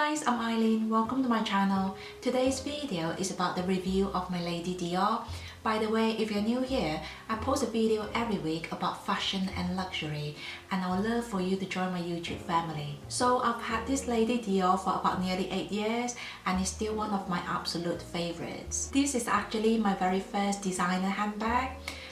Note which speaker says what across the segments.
Speaker 1: guys, I'm Eileen. Welcome to my channel. Today's video is about the review of my Lady Dior. By the way, if you're new here, I post a video every week about fashion and luxury, and I would love for you to join my YouTube family. So I've had this Lady Dior for about nearly 8 years and it's still one of my absolute favorites. This is actually my very first designer handbag.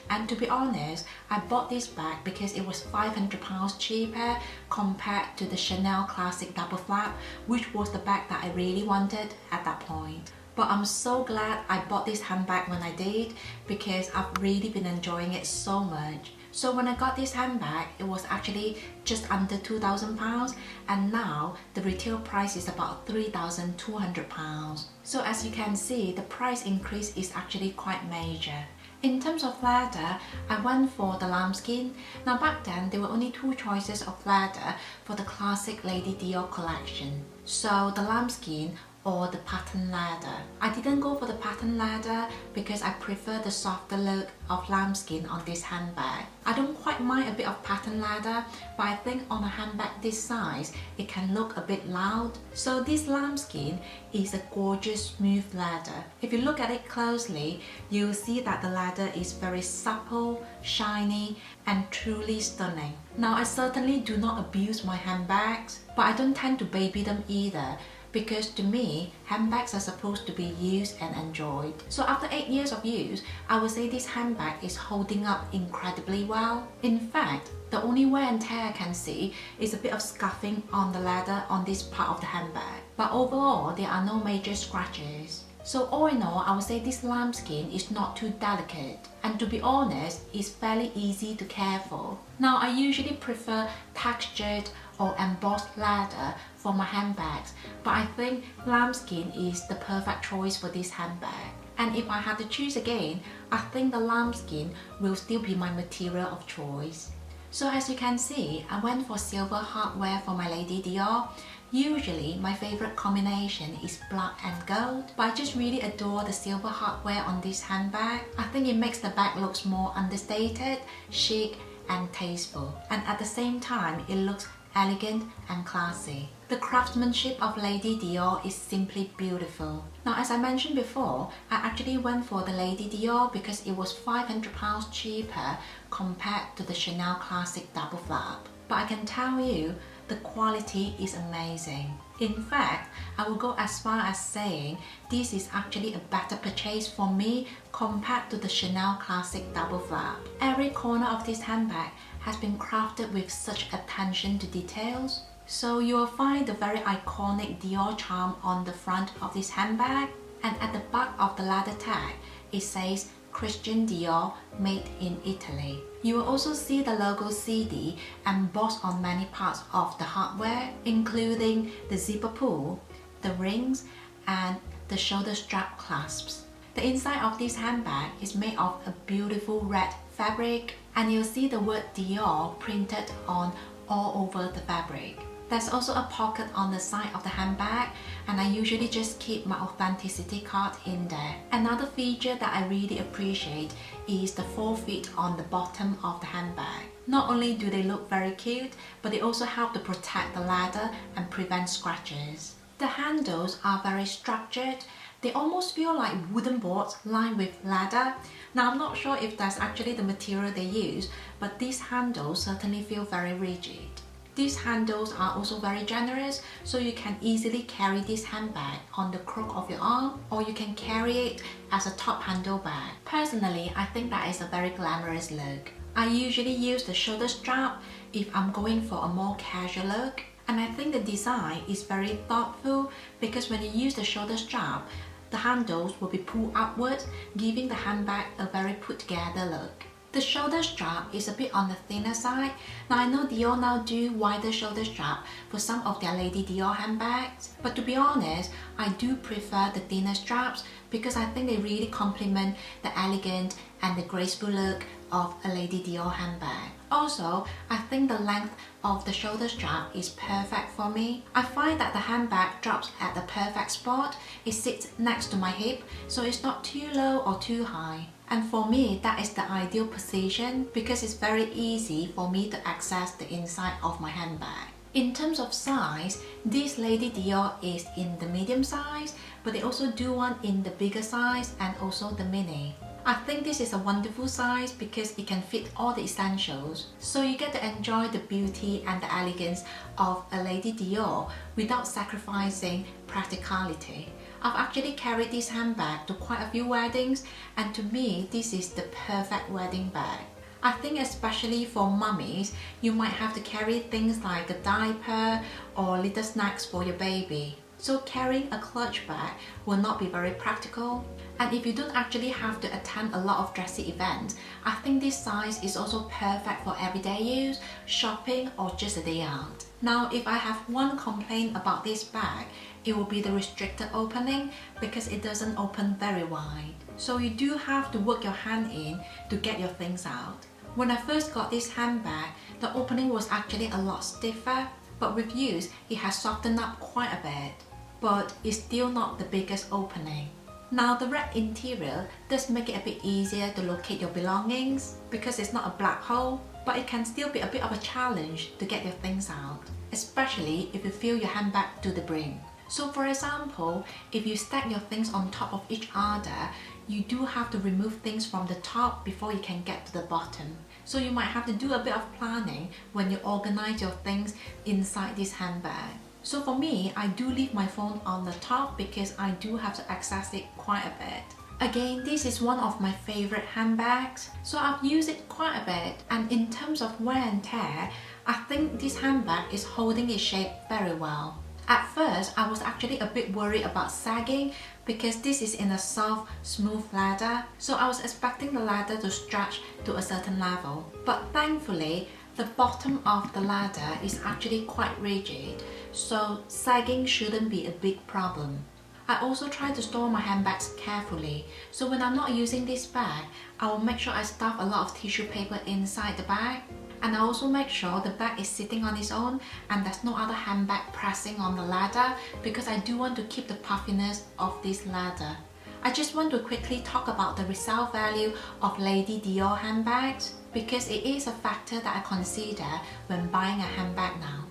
Speaker 1: And to be honest, I bought this bag because it was £500 cheaper compared to the Chanel Classic Double Flap, which was the bag that I really wanted at that point. But I'm so glad I bought this handbag when I did because I've really been enjoying it so much. So when I got this handbag, it was actually just under £2,000 and now the retail price is about £3,200. So as you can see, the price increase is actually quite major. In terms of leather, I went for the lambskin. Now back then, there were only two choices of leather for the classic Lady Dior collection. So the lambskin or the pattern leather. I didn't go for the pattern leather because I prefer the softer look of lambskin on this handbag. I don't quite mind a bit of pattern leather, but I think on a handbag this size, it can look a bit loud. So this lambskin is a gorgeous smooth leather. If you look at it closely, you'll see that the leather is very supple, shiny, and truly stunning. Now I certainly do not abuse my handbags, but I don't tend to baby them either, because to me, handbags are supposed to be used and enjoyed. So after 8 years of use, I would say this handbag is holding up incredibly well. In fact, the only wear and tear I can see is a bit of scuffing on the leather on this part of the handbag. But overall, there are no major scratches. So all in all, I would say this lambskin is not too delicate, and to be honest, it's fairly easy to care for. Now I usually prefer textured or embossed leather for my handbags, but I think lambskin is the perfect choice for this handbag. And if I had to choose again, I think the lambskin will still be my material of choice. So as you can see, I went for silver hardware for my Lady Dior. Usually, my favorite combination is black and gold, but I just really adore the silver hardware on this handbag. I think it makes the bag look more understated, chic and tasteful, and at the same time it looks elegant and classy. The craftsmanship of Lady Dior is simply beautiful. Now as I mentioned before, I actually went for the Lady Dior because it was £500 cheaper compared to the Chanel Classic Double Flap. But I can tell you, the quality is amazing. In fact, I will go as far as saying this is actually a better purchase for me compared to the Chanel Classic Double Flap. Every corner of this handbag has been crafted with such attention to details. So you will find the very iconic Dior charm on the front of this handbag, and at the back of the leather tag, it says Christian Dior, made in Italy. You will also see the logo CD embossed on many parts of the hardware, including the zipper pull, the rings, and the shoulder strap clasps. The inside of this handbag is made of a beautiful red fabric, and you'll see the word Dior printed on all over the fabric. There's also a pocket on the side of the handbag, and I usually just keep my authenticity card in there. Another feature that I really appreciate is the 4 feet on the bottom of the handbag. Not only do they look very cute, but they also help to protect the leather and prevent scratches. The handles are very structured. They almost feel like wooden boards lined with leather. Now I'm not sure if that's actually the material they use, but these handles certainly feel very rigid. These handles are also very generous, so you can easily carry this handbag on the crook of your arm, or you can carry it as a top handle bag. Personally, I think that is a very glamorous look. I usually use the shoulder strap if I'm going for a more casual look, and I think the design is very thoughtful because when you use the shoulder strap, the handles will be pulled upwards, giving the handbag a very put together look. The shoulder strap is a bit on the thinner side. Now I know Dior now do wider shoulder strap for some of their Lady Dior handbags, but to be honest, I do prefer the thinner straps because I think they really complement the elegant and the graceful look of a Lady Dior handbag. Also, I think the length of the shoulder strap is perfect for me. I find that the handbag drops at the perfect spot. It sits next to my hip, so it's not too low or too high. And for me, that is the ideal position because it's very easy for me to access the inside of my handbag. In terms of size, this Lady Dior is in the medium size, but they also do one in the bigger size and also the mini. I think this is a wonderful size because it can fit all the essentials, so you get to enjoy the beauty and the elegance of a Lady Dior without sacrificing practicality. I've actually carried this handbag to quite a few weddings, and to me this is the perfect wedding bag. I think especially for mummies, you might have to carry things like a diaper or little snacks for your baby. So carrying a clutch bag will not be very practical. And if you don't actually have to attend a lot of dressy events, I think this size is also perfect for everyday use, shopping or just a day out. Now, if I have one complaint about this bag, it will be the restricted opening because it doesn't open very wide. So you do have to work your hand in to get your things out. When I first got this handbag, the opening was actually a lot stiffer, but with use, it has softened up quite a bit. But it's still not the biggest opening. Now the red interior does make it a bit easier to locate your belongings because it's not a black hole, but it can still be a bit of a challenge to get your things out, especially if you fill your handbag to the brim. So for example, if you stack your things on top of each other, you do have to remove things from the top before you can get to the bottom. So you might have to do a bit of planning when you organize your things inside this handbag. So for me, I do leave my phone on the top because I do have to access it quite a bit. Again, this is one of my favorite handbags, so I've used it quite a bit, and in terms of wear and tear, I think this handbag is holding its shape very well. At first, I was actually a bit worried about sagging because this is in a soft, smooth leather, so I was expecting the leather to stretch to a certain level. But thankfully, the bottom of the leather is actually quite rigid, so sagging shouldn't be a big problem. I also try to store my handbags carefully, so when I'm not using this bag, I will make sure I stuff a lot of tissue paper inside the bag. And I also make sure the bag is sitting on its own and there's no other handbag pressing on the leather because I do want to keep the puffiness of this leather. I just want to quickly talk about the resale value of Lady Dior handbags because it is a factor that I consider when buying a handbag now.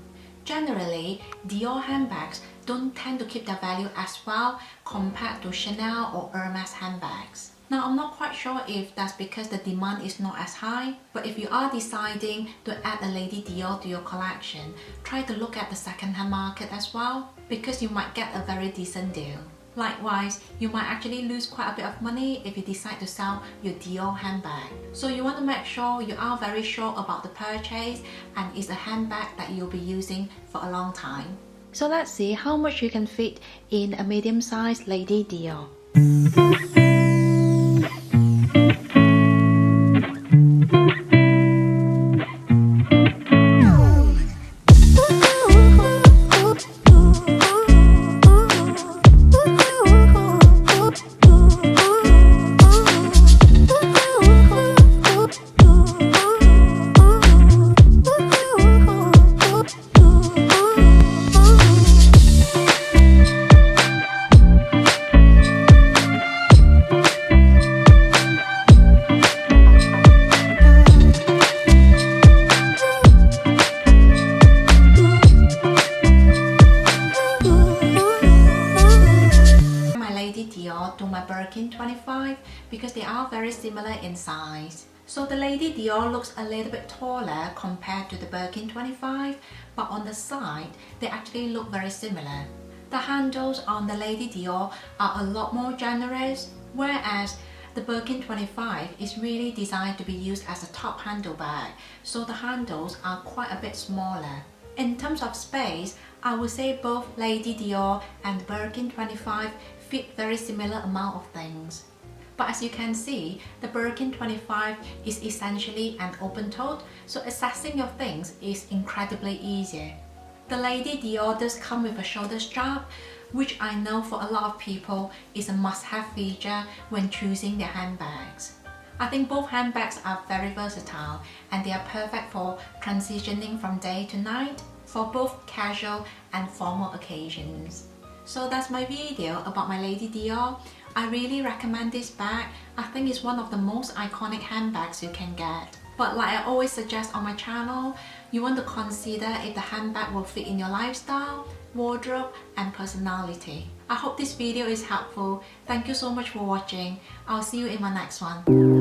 Speaker 1: Generally, Dior handbags don't tend to keep their value as well compared to Chanel or Hermes handbags. Now, I'm not quite sure if that's because the demand is not as high, but if you are deciding to add a Lady Dior to your collection, try to look at the second-hand market as well, because you might get a very decent deal. Likewise, you might actually lose quite a bit of money if you decide to sell your Dior handbag. So you want to make sure you are very sure about the purchase and it's a handbag that you'll be using for a long time. So let's see how much you can fit in a medium-sized Lady Dior. To my Birkin 25 because they are very similar in size. So the Lady Dior looks a little bit taller compared to the Birkin 25, but on the side they actually look very similar. The handles on the Lady Dior are a lot more generous, whereas the Birkin 25 is really designed to be used as a top handle bag, so the handles are quite a bit smaller. In terms of space, I would say both Lady Dior and Birkin 25 fit very similar amount of things. But as you can see, the Birkin 25 is essentially an open tote, so accessing your things is incredibly easy. The Lady Dior does come with a shoulder strap, which I know for a lot of people is a must-have feature when choosing their handbags. I think both handbags are very versatile and they are perfect for transitioning from day to night for both casual and formal occasions. So that's my video about my Lady Dior. I really recommend this bag. I think it's one of the most iconic handbags you can get. But like I always suggest on my channel, you want to consider if the handbag will fit in your lifestyle, wardrobe and personality. I hope this video is helpful. Thank you so much for watching. I'll see you in my next one.